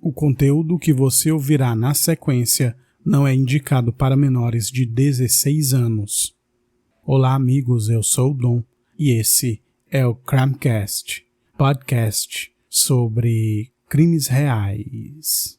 O conteúdo que você ouvirá na sequência não é indicado para menores de 16 anos. Olá, amigos, eu sou o Dom e esse é o Crimecast, podcast sobre crimes reais.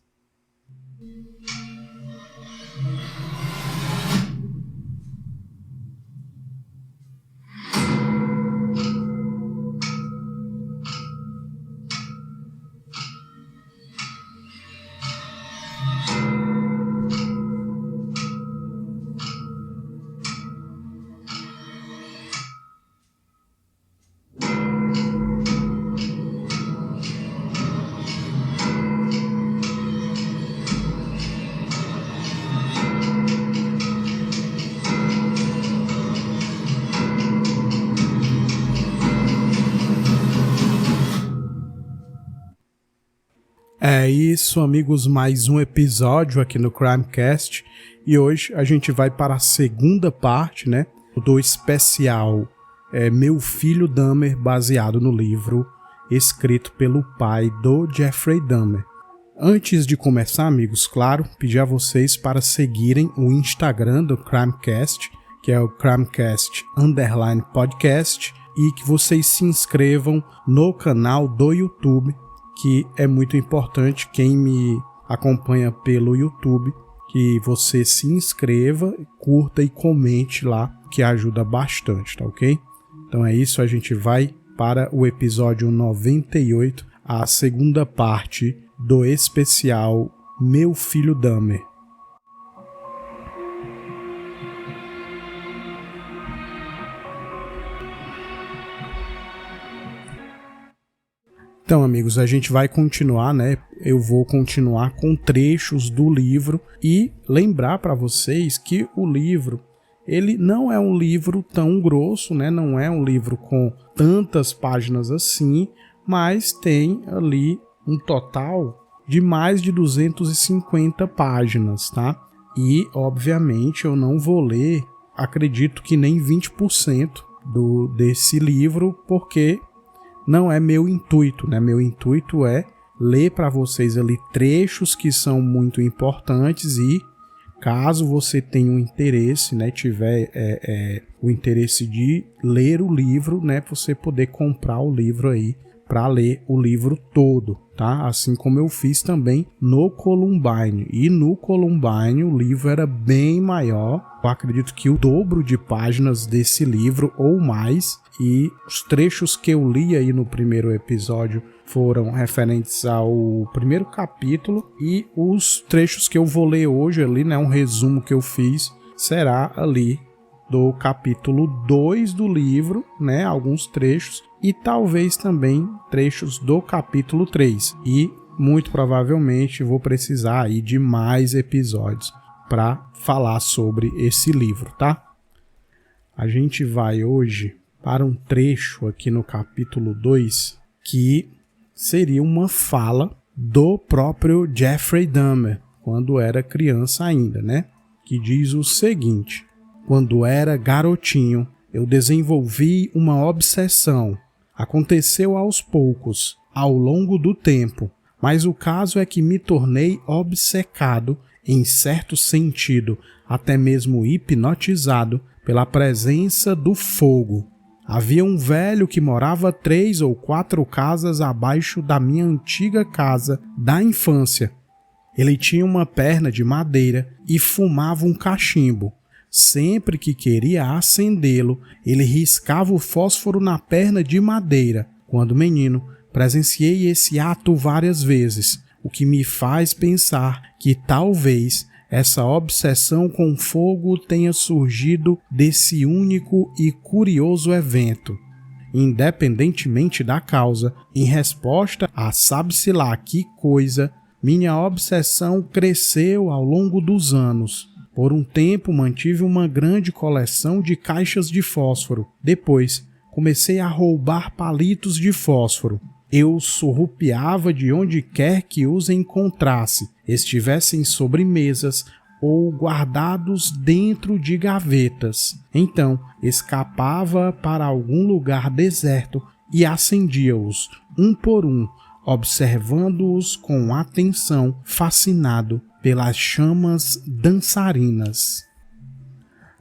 É isso, amigos, mais um episódio aqui no Crimecast e hoje a gente vai para a segunda parte, do especial Meu Filho Dahmer, baseado no livro escrito pelo pai do Jeffrey Dahmer. Antes de começar, amigos, claro, pedir a vocês para seguirem o Instagram do Crimecast, que é o Crimecast_podcast, e que vocês se inscrevam no canal do YouTube, que é muito importante. Quem me acompanha pelo YouTube, que você se inscreva, curta e comente lá, que ajuda bastante, tá ok? Então é isso, a gente vai para o episódio 98, a segunda parte do especial Meu Filho Dahmer. Então, amigos, a gente vai continuar, Eu vou continuar com trechos do livro e lembrar para vocês que o livro, ele não é um livro tão grosso, Não é um livro com tantas páginas assim, mas tem ali um total de mais de 250 páginas, tá? E, obviamente, eu não vou ler, acredito que nem 20% desse livro, porque não é meu intuito, Meu intuito é ler para vocês ali trechos que são muito importantes e caso você tenha um interesse, tiver o interesse de ler o livro, você poder comprar o livro aí para ler o livro todo, tá? Assim como eu fiz também no Columbine. E no Columbine o livro era bem maior. Eu acredito que o dobro de páginas desse livro ou mais. E os trechos que eu li aí no primeiro episódio foram referentes ao primeiro capítulo. E os trechos que eu vou ler hoje ali, um resumo que eu fiz, será ali do capítulo 2 do livro, alguns trechos, e talvez também trechos do capítulo 3. E muito provavelmente vou precisar aí de mais episódios para falar sobre esse livro, tá? A gente vai hoje para um trecho aqui no capítulo 2 que seria uma fala do próprio Jeffrey Dahmer, quando era criança ainda, Que diz o seguinte: quando era garotinho, eu desenvolvi uma obsessão. Aconteceu aos poucos, ao longo do tempo, mas o caso é que me tornei obcecado, em certo sentido, até mesmo hipnotizado pela presença do fogo. Havia um velho que morava 3 ou 4 casas abaixo da minha antiga casa da infância. Ele tinha uma perna de madeira e fumava um cachimbo. Sempre que queria acendê-lo, ele riscava o fósforo na perna de madeira. Quando menino, presenciei esse ato várias vezes, o que me faz pensar que talvez essa obsessão com fogo tenha surgido desse único e curioso evento. Independentemente da causa, em resposta a sabe-se lá que coisa, minha obsessão cresceu ao longo dos anos. Por um tempo mantive uma grande coleção de caixas de fósforo. Depois, comecei a roubar palitos de fósforo. Eu surrupiava de onde quer que os encontrasse, estivessem sobre mesas ou guardados dentro de gavetas. Então, escapava para algum lugar deserto e acendia-os, um por um, observando-os com atenção, fascinado pelas chamas dançarinas.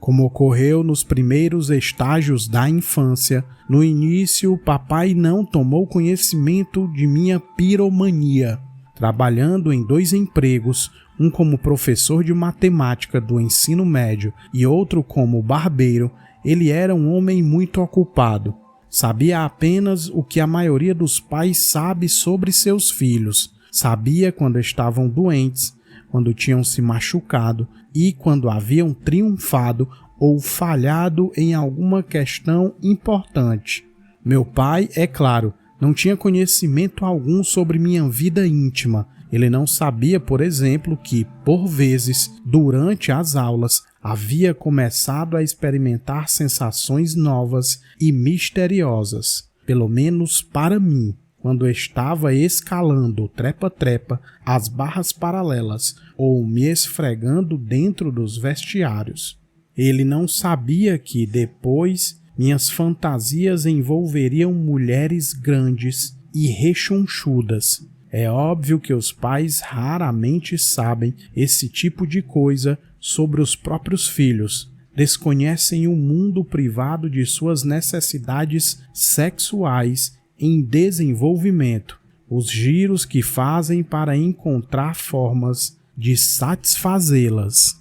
Como ocorreu nos primeiros estágios da infância, no início papai não tomou conhecimento de minha piromania. Trabalhando em 2 empregos, um como professor de matemática do ensino médio e outro como barbeiro, ele era um homem muito ocupado. Sabia apenas o que a maioria dos pais sabe sobre seus filhos. Sabia quando estavam doentes, quando tinham se machucado e quando haviam triunfado ou falhado em alguma questão importante. Meu pai, é claro, não tinha conhecimento algum sobre minha vida íntima. Ele não sabia, por exemplo, que, por vezes, durante as aulas, havia começado a experimentar sensações novas e misteriosas, pelo menos para mim, quando estava escalando trepa-trepa as barras paralelas ou me esfregando dentro dos vestiários. Ele não sabia que, depois, minhas fantasias envolveriam mulheres grandes e rechonchudas. É óbvio que os pais raramente sabem esse tipo de coisa sobre os próprios filhos. Desconhecem o mundo privado de suas necessidades sexuais em desenvolvimento, os giros que fazem para encontrar formas de satisfazê-las.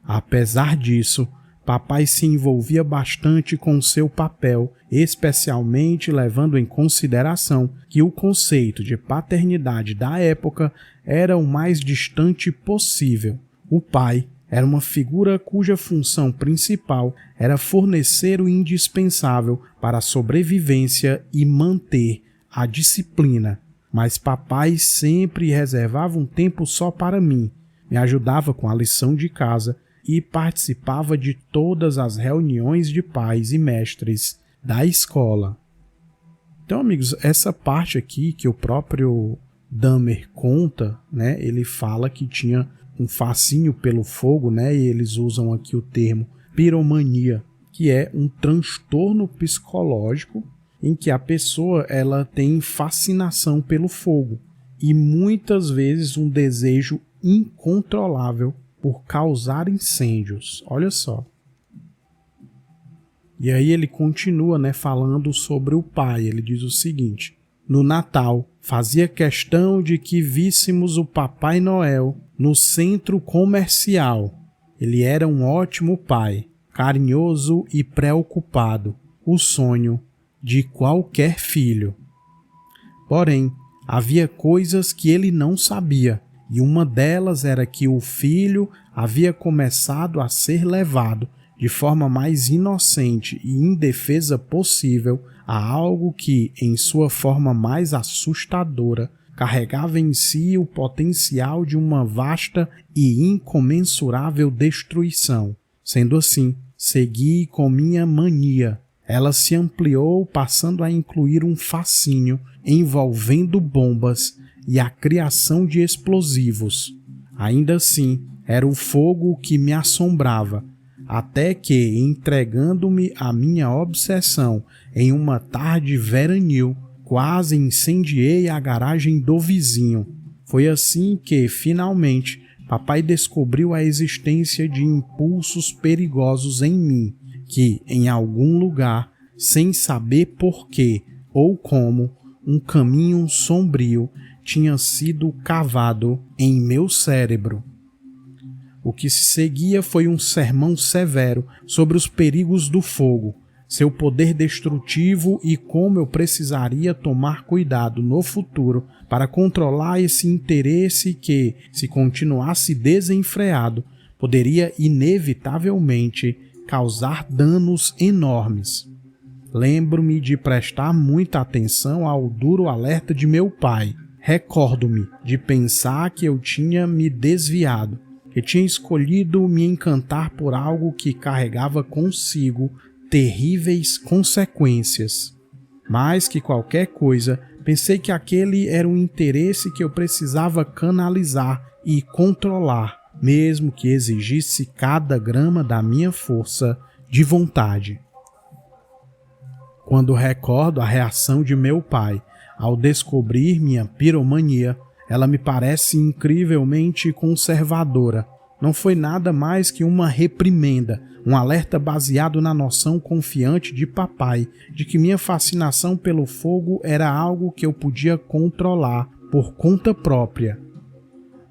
Apesar disso, papai se envolvia bastante com seu papel, especialmente levando em consideração que o conceito de paternidade da época era o mais distante possível. O pai era uma figura cuja função principal era fornecer o indispensável para a sobrevivência e manter a disciplina. Mas papai sempre reservava um tempo só para mim, me ajudava com a lição de casa e participava de todas as reuniões de pais e mestres da escola. Então, amigos, essa parte aqui que o próprio Dahmer conta, né, ele fala que tinha um fascínio pelo fogo, né, e eles usam aqui o termo piromania, que é um transtorno psicológico em que a pessoa ela tem fascinação pelo fogo e muitas vezes um desejo incontrolável por causar incêndios. Olha só. E aí ele continua, né, falando sobre o pai. Ele diz o seguinte: no Natal, fazia questão de que víssemos o Papai Noel no centro comercial. Ele era um ótimo pai, carinhoso e preocupado, o sonho de qualquer filho. Porém, havia coisas que ele não sabia, e uma delas era que o filho havia começado a ser levado de forma mais inocente e indefesa possível a algo que, em sua forma mais assustadora, carregava em si o potencial de uma vasta e incomensurável destruição. Sendo assim, segui com minha mania. Ela se ampliou, passando a incluir um fascínio envolvendo bombas e a criação de explosivos. Ainda assim, era o fogo que me assombrava, até que, entregando-me à minha obsessão em uma tarde veranil, quase incendiei a garagem do vizinho. Foi assim que, finalmente, papai descobriu a existência de impulsos perigosos em mim, que, em algum lugar, sem saber porquê ou como, um caminho sombrio tinha sido cavado em meu cérebro. O que se seguia foi um sermão severo sobre os perigos do fogo, seu poder destrutivo e como eu precisaria tomar cuidado no futuro para controlar esse interesse que, se continuasse desenfreado, poderia inevitavelmente causar danos enormes. Lembro-me de prestar muita atenção ao duro alerta de meu pai. Recordo-me de pensar que eu tinha me desviado, que tinha escolhido me encantar por algo que carregava consigo terríveis consequências. Mais que qualquer coisa, pensei que aquele era um interesse que eu precisava canalizar e controlar, mesmo que exigisse cada grama da minha força de vontade. Quando recordo a reação de meu pai ao descobrir minha piromania. Ela me parece incrivelmente conservadora. Não foi nada mais que uma reprimenda, um alerta baseado na noção confiante de papai de que minha fascinação pelo fogo era algo que eu podia controlar por conta própria.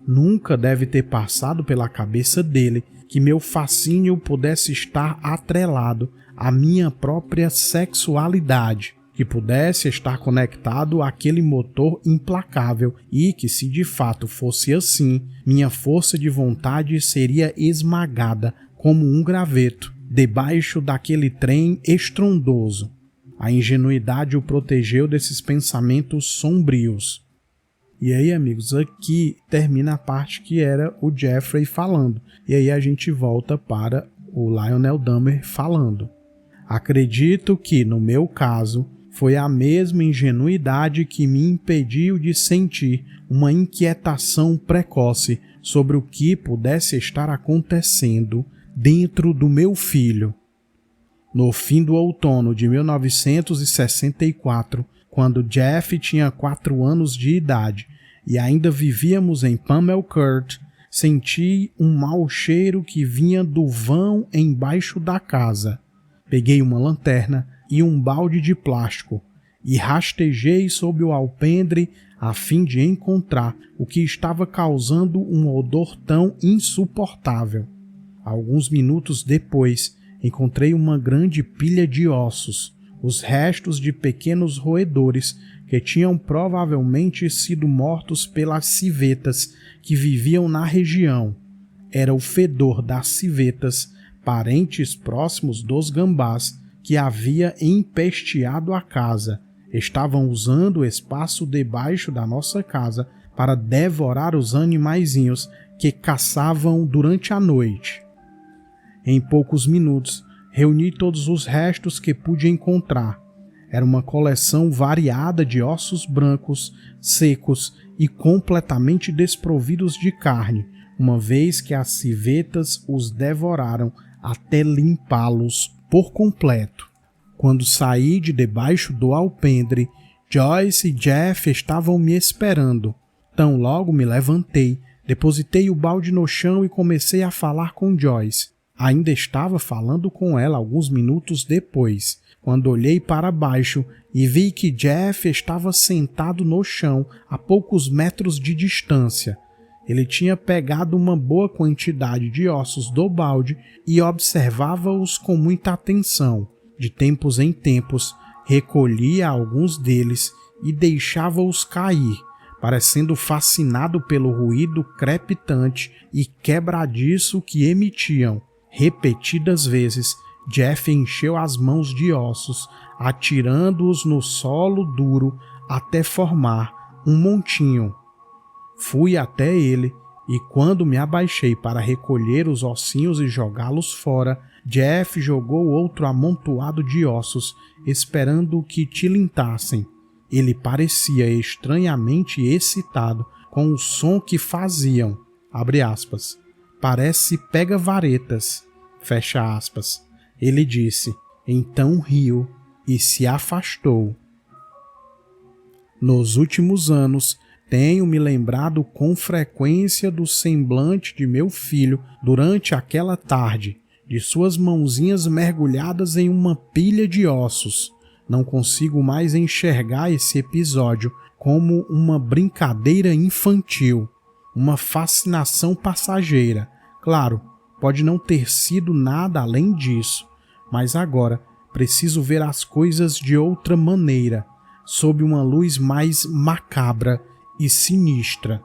Nunca deve ter passado pela cabeça dele que meu fascínio pudesse estar atrelado à minha própria sexualidade, que pudesse estar conectado àquele motor implacável e que, se de fato fosse assim, minha força de vontade seria esmagada como um graveto debaixo daquele trem estrondoso. A ingenuidade o protegeu desses pensamentos sombrios. E aí, amigos, aqui termina a parte que era o Jeffrey falando. E aí a gente volta para o Lionel Dahmer falando. Acredito que, no meu caso, foi a mesma ingenuidade que me impediu de sentir uma inquietação precoce sobre o que pudesse estar acontecendo dentro do meu filho. No fim do outono de 1964, quando Jeff tinha 4 anos de idade e ainda vivíamos em Pamelcourt, senti um mau cheiro que vinha do vão embaixo da casa. Peguei uma lanterna e um balde de plástico e rastejei sob o alpendre a fim de encontrar o que estava causando um odor tão insuportável. Alguns minutos depois, encontrei uma grande pilha de ossos, os restos de pequenos roedores que tinham provavelmente sido mortos pelas civetas que viviam na região. Era o fedor das civetas, parentes próximos dos gambás, que havia empesteado a casa. Estavam usando o espaço debaixo da nossa casa para devorar os animaizinhos que caçavam durante a noite. Em poucos minutos, reuni todos os restos que pude encontrar. Era uma coleção variada de ossos brancos, secos e completamente desprovidos de carne, uma vez que as civetas os devoraram até limpá-los por completo. Quando saí de debaixo do alpendre, Joyce e Jeff estavam me esperando. Tão logo me levantei, depositei o balde no chão e comecei a falar com Joyce. Ainda estava falando com ela alguns minutos depois, quando olhei para baixo e vi que Jeff estava sentado no chão a poucos metros de distância. Ele tinha pegado uma boa quantidade de ossos do balde e observava-os com muita atenção. De tempos em tempos, recolhia alguns deles e deixava-os cair, parecendo fascinado pelo ruído crepitante e quebradiço que emitiam. Repetidas vezes, Jeff encheu as mãos de ossos, atirando-os no solo duro até formar um montinho. Fui até ele e, quando me abaixei para recolher os ossinhos e jogá-los fora, Jeff jogou outro amontoado de ossos, esperando que tilintassem. Ele parecia estranhamente excitado com o som que faziam. Abre aspas. Parece pega-varetas. Fecha aspas. Ele disse. Então riu e se afastou. Nos últimos anos, tenho me lembrado com frequência do semblante de meu filho durante aquela tarde, de suas mãozinhas mergulhadas em uma pilha de ossos. Não consigo mais enxergar esse episódio como uma brincadeira infantil, uma fascinação passageira. Claro, pode não ter sido nada além disso, mas agora preciso ver as coisas de outra maneira, sob uma luz mais macabra e sinistra.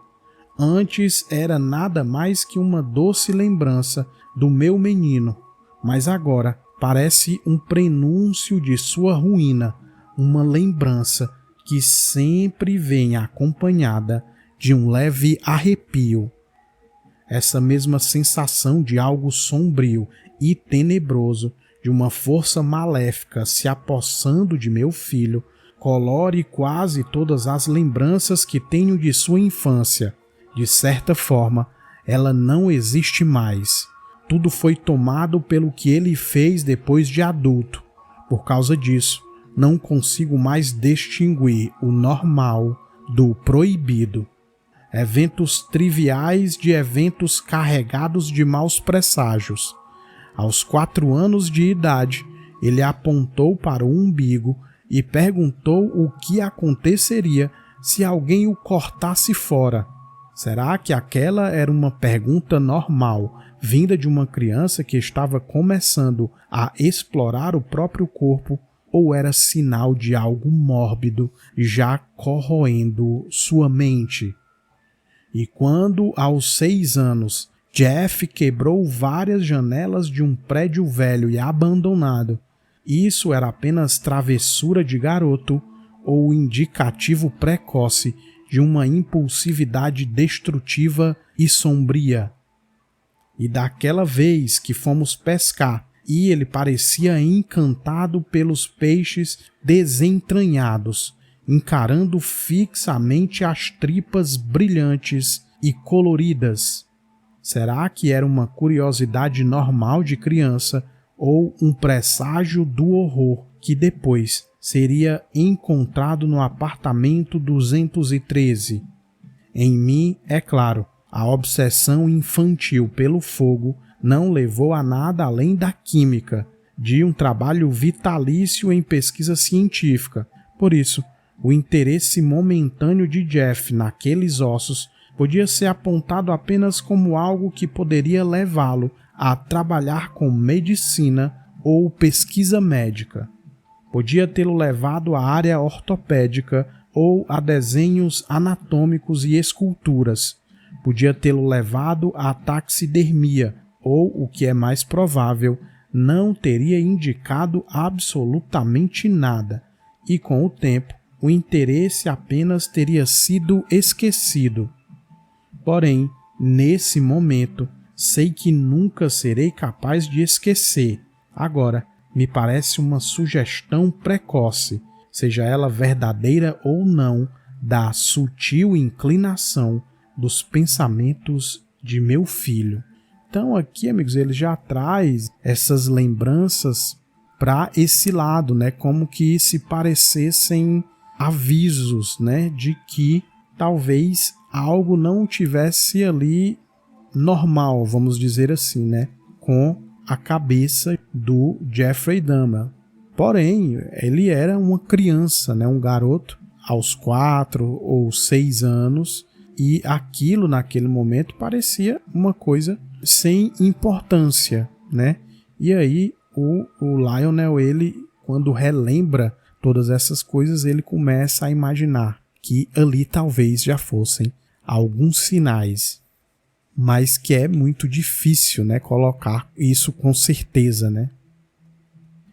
Antes era nada mais que uma doce lembrança do meu menino, mas agora parece um prenúncio de sua ruína, uma lembrança que sempre vem acompanhada de um leve arrepio. Essa mesma sensação de algo sombrio e tenebroso, de uma força maléfica se apossando de meu filho, colore quase todas as lembranças que tenho de sua infância. De certa forma, ela não existe mais. Tudo foi tomado pelo que ele fez depois de adulto. Por causa disso, não consigo mais distinguir o normal do proibido. Eventos triviais de eventos carregados de maus presságios. Aos 4 anos de idade, ele apontou para o umbigo e perguntou o que aconteceria se alguém o cortasse fora. Será que aquela era uma pergunta normal, vinda de uma criança que estava começando a explorar o próprio corpo, ou era sinal de algo mórbido já corroendo sua mente? E quando, aos 6 anos, Jeff quebrou várias janelas de um prédio velho e abandonado, isso era apenas travessura de garoto ou indicativo precoce de uma impulsividade destrutiva e sombria? E daquela vez que fomos pescar e ele parecia encantado pelos peixes desentranhados, encarando fixamente as tripas brilhantes e coloridas. Será que era uma curiosidade normal de criança ou um presságio do horror que depois seria encontrado no apartamento 213? Em mim, é claro, a obsessão infantil pelo fogo não levou a nada além da química, de um trabalho vitalício em pesquisa científica. Por isso, o interesse momentâneo de Jeff naqueles ossos podia ser apontado apenas como algo que poderia levá-lo a trabalhar com medicina ou pesquisa médica. Podia tê-lo levado à área ortopédica ou a desenhos anatômicos e esculturas. Podia tê-lo levado à taxidermia ou, o que é mais provável, não teria indicado absolutamente nada, e com o tempo o interesse apenas teria sido esquecido. Porém, nesse momento, sei que nunca serei capaz de esquecer. Agora, me parece uma sugestão precoce, seja ela verdadeira ou não, da sutil inclinação dos pensamentos de meu filho. Então aqui, amigos, ele já traz essas lembranças para esse lado, né? Como que se parecessem avisos, né? De que talvez algo não tivesse ali normal, vamos dizer assim, né? Com a cabeça do Jeffrey Dahmer. Porém, ele era uma criança, né? Um garoto aos 4 ou 6 anos, e aquilo naquele momento parecia uma coisa sem importância, né? E aí o Lionel, ele, quando relembra todas essas coisas, ele começa a imaginar que ali talvez já fossem alguns sinais, mas que é muito difícil, né, colocar isso com certeza, né?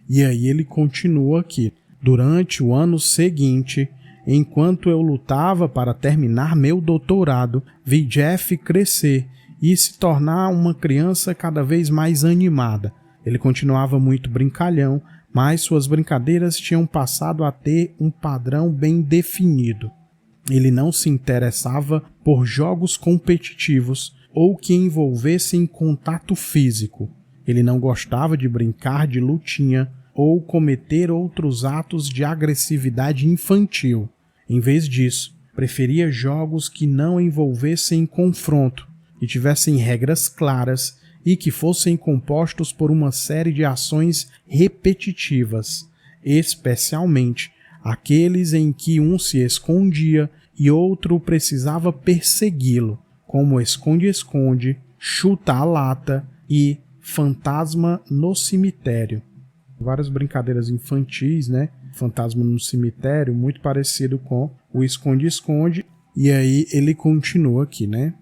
E aí ele continua aqui. Durante o ano seguinte, enquanto eu lutava para terminar meu doutorado, vi Jeff crescer e se tornar uma criança cada vez mais animada. Ele continuava muito brincalhão, mas suas brincadeiras tinham passado a ter um padrão bem definido. Ele não se interessava por jogos competitivos ou que envolvessem contato físico. Ele não gostava de brincar de lutinha ou cometer outros atos de agressividade infantil. Em vez disso, preferia jogos que não envolvessem confronto, que tivessem regras claras e que fossem compostos por uma série de ações repetitivas, especialmente aqueles em que um se escondia e outro precisava persegui-lo, como esconde-esconde, chuta a lata e fantasma no cemitério. Várias brincadeiras infantis, né? Fantasma no cemitério, muito parecido com o esconde-esconde. E aí ele continua aqui, né?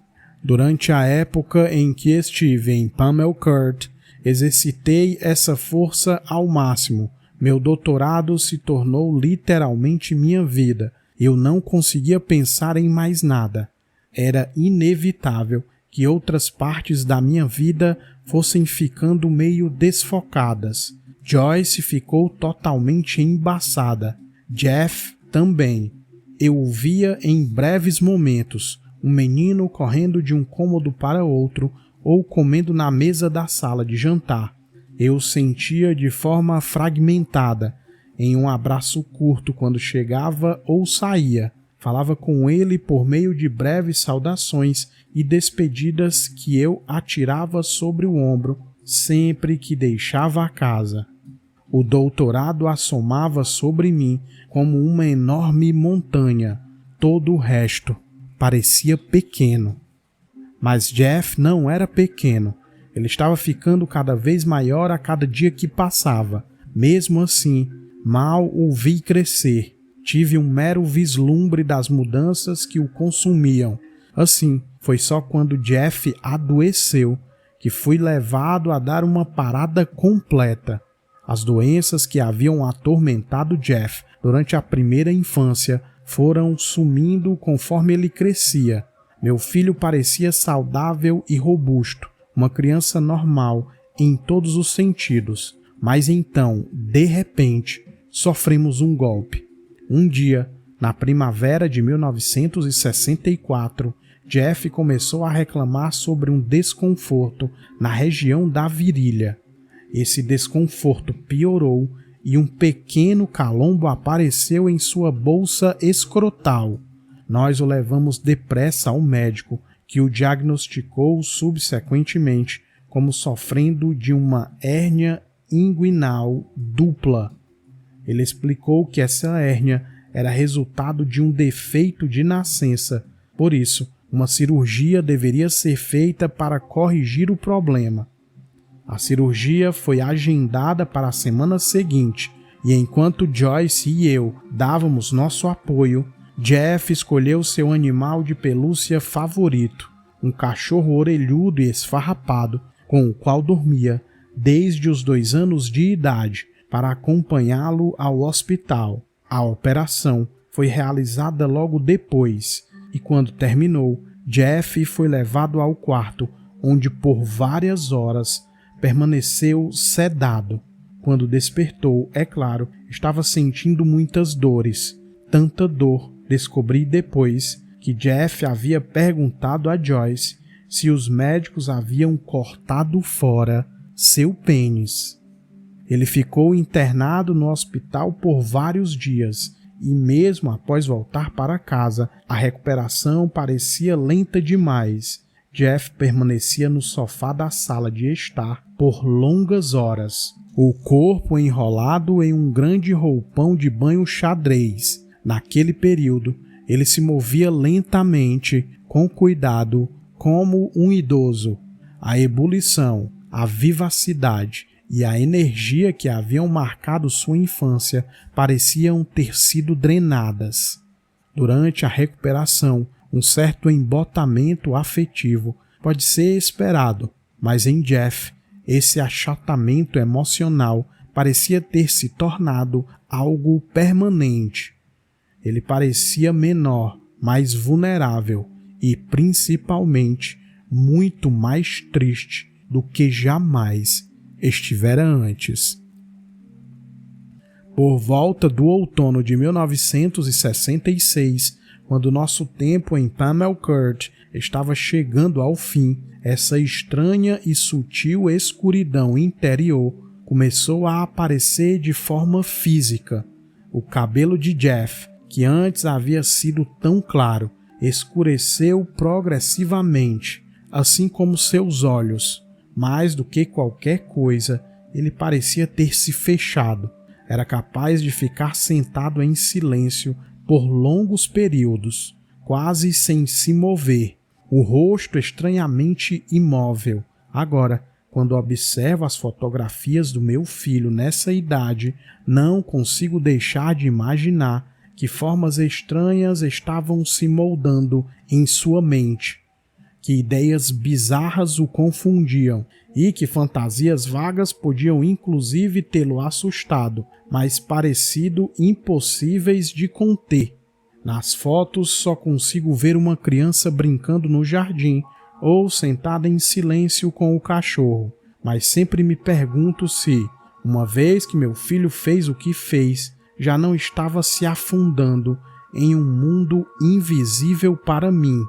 Durante a época em que estive em Pamelcourt, exercitei essa força ao máximo. Meu doutorado se tornou literalmente minha vida. Eu não conseguia pensar em mais nada. Era inevitável que outras partes da minha vida fossem ficando meio desfocadas. Joyce ficou totalmente embaçada. Jeff também. Eu o via em breves momentos, um menino correndo de um cômodo para outro ou comendo na mesa da sala de jantar. Eu o sentia de forma fragmentada. em um abraço curto quando chegava ou saía. Falava com ele por meio de breves saudações e despedidas que eu atirava sobre o ombro sempre que deixava a casa. O doutorado assomava sobre mim como uma enorme montanha. Todo o resto parecia pequeno. Mas Jeff não era pequeno. Ele estava ficando cada vez maior a cada dia que passava. Mesmo assim, mal o vi crescer. Tive um mero vislumbre das mudanças que o consumiam. Assim, foi só quando Jeff adoeceu que fui levado a dar uma parada completa. As doenças que haviam atormentado Jeff durante a primeira infância foram sumindo conforme ele crescia. Meu filho parecia saudável e robusto, uma criança normal em todos os sentidos. Mas então, de repente, sofremos um golpe. Um dia, na primavera de 1964, Jeff começou a reclamar sobre um desconforto na região da virilha. Esse desconforto piorou e um pequeno calombo apareceu em sua bolsa escrotal. Nós o levamos depressa ao médico, que o diagnosticou subsequentemente como sofrendo de uma hérnia inguinal dupla. Ele explicou que essa hérnia era resultado de um defeito de nascença. Por isso, uma cirurgia deveria ser feita para corrigir o problema. A cirurgia foi agendada para a semana seguinte, e enquanto Joyce e eu dávamos nosso apoio, Jeff escolheu seu animal de pelúcia favorito, um cachorro orelhudo e esfarrapado, com o qual dormia desde os 2 anos de idade, para acompanhá-lo ao hospital. A operação foi realizada logo depois, e quando terminou, Jeff foi levado ao quarto, onde por várias horas permaneceu sedado. Quando despertou, é claro, estava sentindo muitas dores. Tanta dor, descobri depois que Jeff havia perguntado a Joyce se os médicos haviam cortado fora seu pênis. Ele ficou internado no hospital por vários dias e mesmo após voltar para casa, a recuperação parecia lenta demais. Jeff permanecia no sofá da sala de estar por longas horas, o corpo enrolado em um grande roupão de banho xadrez. Naquele período, ele se movia lentamente, com cuidado, como um idoso. A ebulição, a vivacidade e a energia que haviam marcado sua infância pareciam ter sido drenadas. Durante a recuperação, um certo embotamento afetivo pode ser esperado, mas em Jeff, esse achatamento emocional parecia ter se tornado algo permanente. Ele parecia menor, mais vulnerável e, principalmente, muito mais triste do que jamais estivera antes. Por volta do outono de 1966, quando nosso tempo em Pamelcourt estava chegando ao fim, essa estranha e sutil escuridão interior começou a aparecer de forma física. O cabelo de Jeff, que antes havia sido tão claro, escureceu progressivamente, assim como seus olhos. Mais do que qualquer coisa, ele parecia ter se fechado. Era capaz de ficar sentado em silêncio por longos períodos, quase sem se mover, o rosto estranhamente imóvel. Agora, quando observo as fotografias do meu filho nessa idade, não consigo deixar de imaginar que formas estranhas estavam se moldando em sua mente, que ideias bizarras o confundiam e que fantasias vagas podiam inclusive tê-lo assustado, mas parecido impossíveis de conter. Nas fotos só consigo ver uma criança brincando no jardim ou sentada em silêncio com o cachorro, mas sempre me pergunto se, uma vez que meu filho fez o que fez, já não estava se afundando em um mundo invisível para mim.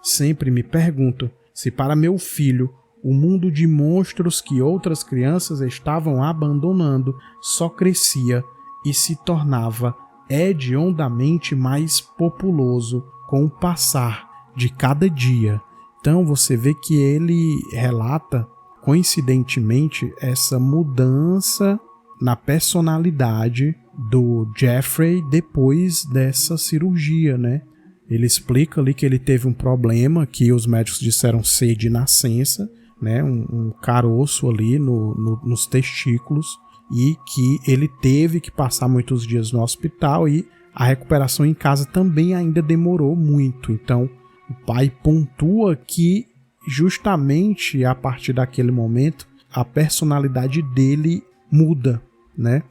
Sempre me pergunto se para meu filho o mundo de monstros que outras crianças estavam abandonando só crescia e se tornava hediondamente mais populoso com o passar de cada dia. Então você vê que ele relata, coincidentemente, essa mudança na personalidade do Jeffrey depois dessa cirurgia, né? Ele explica ali que ele teve um problema que os médicos disseram ser de nascença, né? Um caroço ali nos testículos, e que ele teve que passar muitos dias no hospital, e a recuperação em casa também ainda demorou muito. Então o pai pontua que justamente a partir daquele momento a personalidade dele muda, né?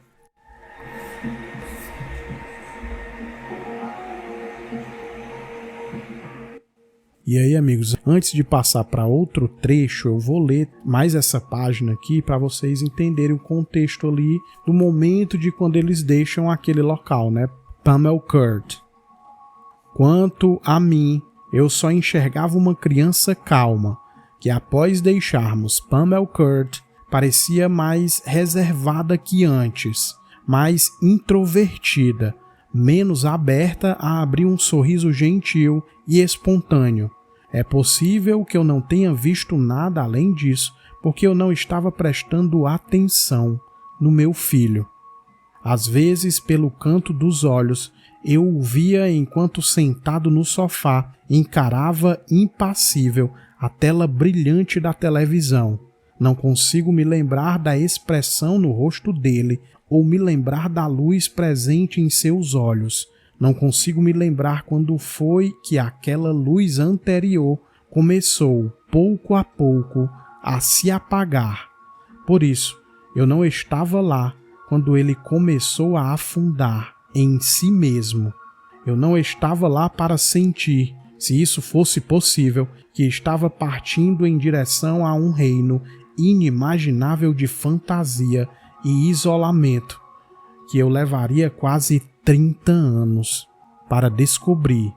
E aí, amigos, antes de passar para outro trecho, eu vou ler mais essa página aqui para vocês entenderem o contexto ali do momento de quando eles deixam aquele local, né? Pamelcourt. Quanto a mim, eu só enxergava uma criança calma, que após deixarmos Pamelcourt parecia mais reservada que antes, mais introvertida, menos aberta a abrir um sorriso gentil e espontâneo. É possível que eu não tenha visto nada além disso, porque eu não estava prestando atenção no meu filho. Às vezes, pelo canto dos olhos, eu o via enquanto sentado no sofá, encarava impassível a tela brilhante da televisão. Não consigo me lembrar da expressão no rosto dele ou me lembrar da luz presente em seus olhos. Não consigo me lembrar quando foi que aquela luz anterior começou, pouco a pouco, a se apagar. Por isso, eu não estava lá quando ele começou a afundar em si mesmo. Eu não estava lá para sentir, se isso fosse possível, que estava partindo em direção a um reino inimaginável de fantasia e isolamento, que eu levaria quase 30 anos para descobrir.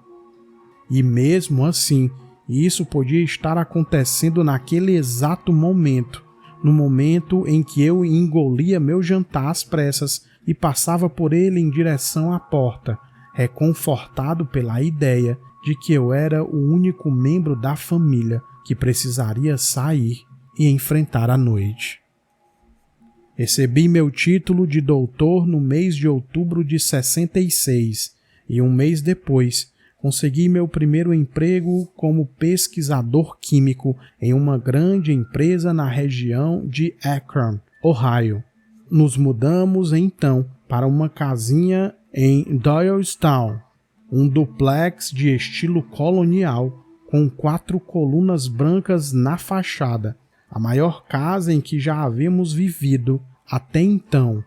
E mesmo assim, isso podia estar acontecendo naquele exato momento, no momento em que eu engolia meu jantar às pressas e passava por ele em direção à porta, reconfortado pela ideia de que eu era o único membro da família que precisaria sair e enfrentar a noite. Recebi meu título de doutor no mês de outubro de 66 e um mês depois consegui meu primeiro emprego como pesquisador químico em uma grande empresa na região de Akron, Ohio. Nos mudamos então para uma casinha em Doylestown, um duplex de estilo colonial com 4 colunas brancas na fachada, a maior casa em que já havíamos vivido até então.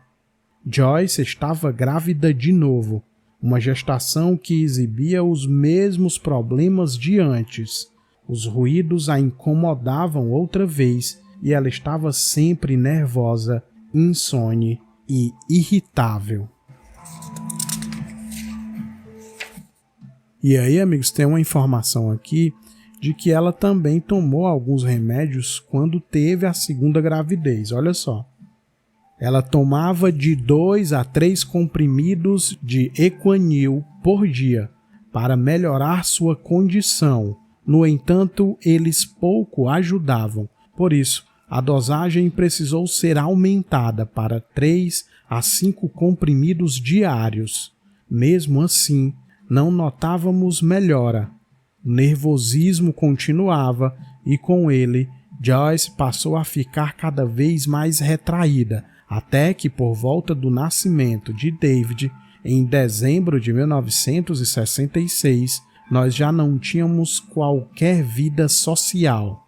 Joyce estava grávida de novo, uma gestação que exibia os mesmos problemas de antes. Os ruídos a incomodavam outra vez e ela estava sempre nervosa, insone e irritável. E aí, amigos, tem uma informação aqui de que ela também tomou alguns remédios quando teve a segunda gravidez. Olha só. Ela tomava de 2 a 3 comprimidos de Equanil por dia para melhorar sua condição. No entanto, eles pouco ajudavam. Por isso, a dosagem precisou ser aumentada para 3 a 5 comprimidos diários. Mesmo assim, não notávamos melhora. O nervosismo continuava e, com ele, Joyce passou a ficar cada vez mais retraída, até que, por volta do nascimento de David, em dezembro de 1966, nós já não tínhamos qualquer vida social.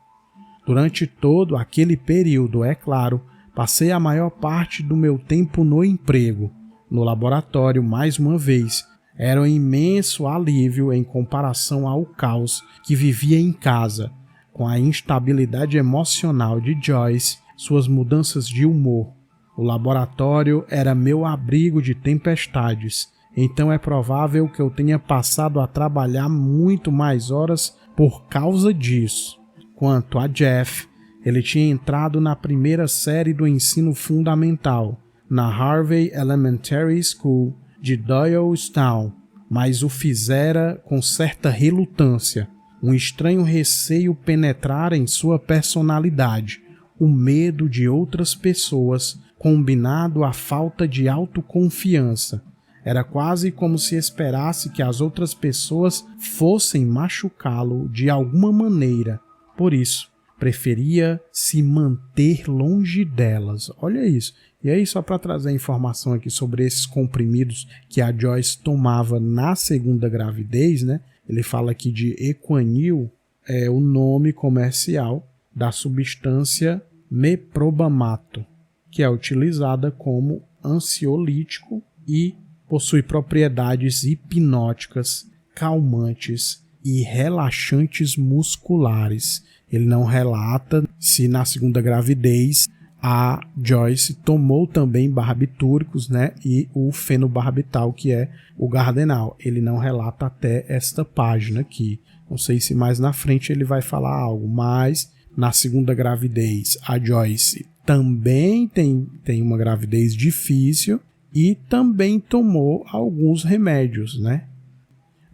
Durante todo aquele período, é claro, passei a maior parte do meu tempo no emprego. No laboratório, mais uma vez, era um imenso alívio em comparação ao caos que vivia em casa, com a instabilidade emocional de Joyce, suas mudanças de humor. O laboratório era meu abrigo de tempestades, então é provável que eu tenha passado a trabalhar muito mais horas por causa disso. Quanto a Jeff, ele tinha entrado na primeira série do ensino fundamental, na Harvey Elementary School de Doylestown, mas o fizera com certa relutância. Um estranho receio penetrara em sua personalidade, o medo de outras pessoas, combinado à falta de autoconfiança. Era quase como se esperasse que as outras pessoas fossem machucá-lo de alguma maneira. Por isso, preferia se manter longe delas. Olha isso. E aí, só para trazer informação aqui sobre esses comprimidos que a Joyce tomava na segunda gravidez, né? Ele fala aqui de Equanil, é o nome comercial da substância meprobamato, que é utilizada como ansiolítico e possui propriedades hipnóticas, calmantes e relaxantes musculares. Ele não relata se na segunda gravidez a Joyce tomou também barbitúricos, né, e o fenobarbital, que é o Gardenal. Ele não relata até esta página aqui. Não sei se mais na frente ele vai falar algo, mas na segunda gravidez a Joyce também tem uma gravidez difícil e também tomou alguns remédios, né?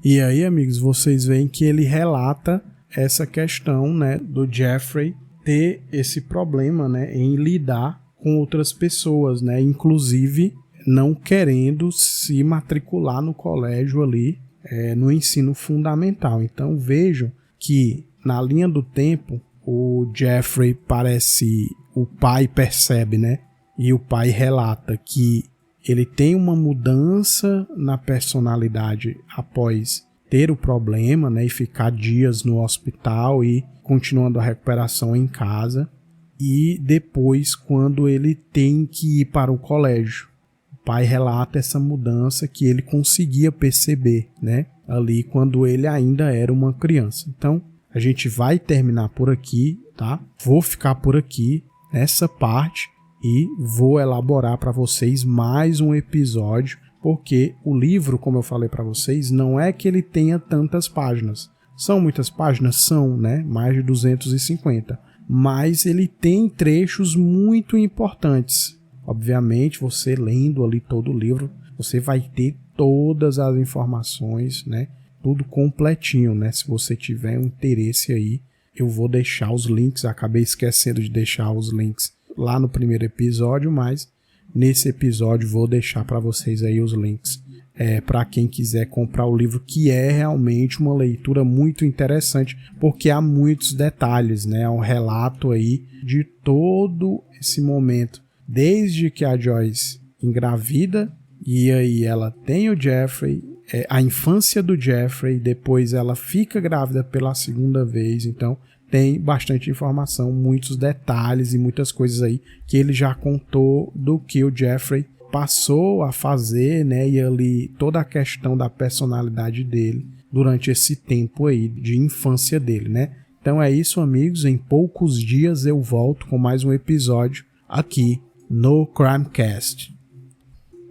E aí, amigos, vocês veem que ele relata essa questão, né, do Jeffrey ter esse problema, né, em lidar com outras pessoas, né, inclusive não querendo se matricular no colégio ali, no ensino fundamental. Então vejam que na linha do tempo o Jeffrey o pai percebe, né, e o pai relata que ele tem uma mudança na personalidade após ter o problema, né, e ficar dias no hospital e continuando a recuperação em casa, e depois quando ele tem que ir para o colégio. O pai relata essa mudança que ele conseguia perceber, né, ali quando ele ainda era uma criança. Então, a gente vai terminar por aqui, tá? Vou ficar por aqui nessa parte e vou elaborar para vocês mais um episódio, porque o livro, como eu falei para vocês, não é que ele tenha tantas páginas. São muitas páginas? São, né? Mais de 250. Mas ele tem trechos muito importantes. Obviamente, você lendo ali todo o livro, você vai ter todas as informações, né? Tudo completinho, né? Se você tiver um interesse aí, eu vou deixar os links. Acabei esquecendo de deixar os links lá no primeiro episódio, mas nesse episódio vou deixar para vocês aí os links para quem quiser comprar o livro, que é realmente uma leitura muito interessante, porque há muitos detalhes, né? É um relato aí de todo esse momento, desde que a Joyce engravida, e aí ela tem o Jeffrey, a infância do Jeffrey, depois ela fica grávida pela segunda vez. Então tem bastante informação, muitos detalhes e muitas coisas aí que ele já contou do que o Jeffrey passou a fazer, né? E ali toda a questão da personalidade dele durante esse tempo aí de infância dele, né? Então é isso, amigos. Em poucos dias eu volto com mais um episódio aqui no Crimecast.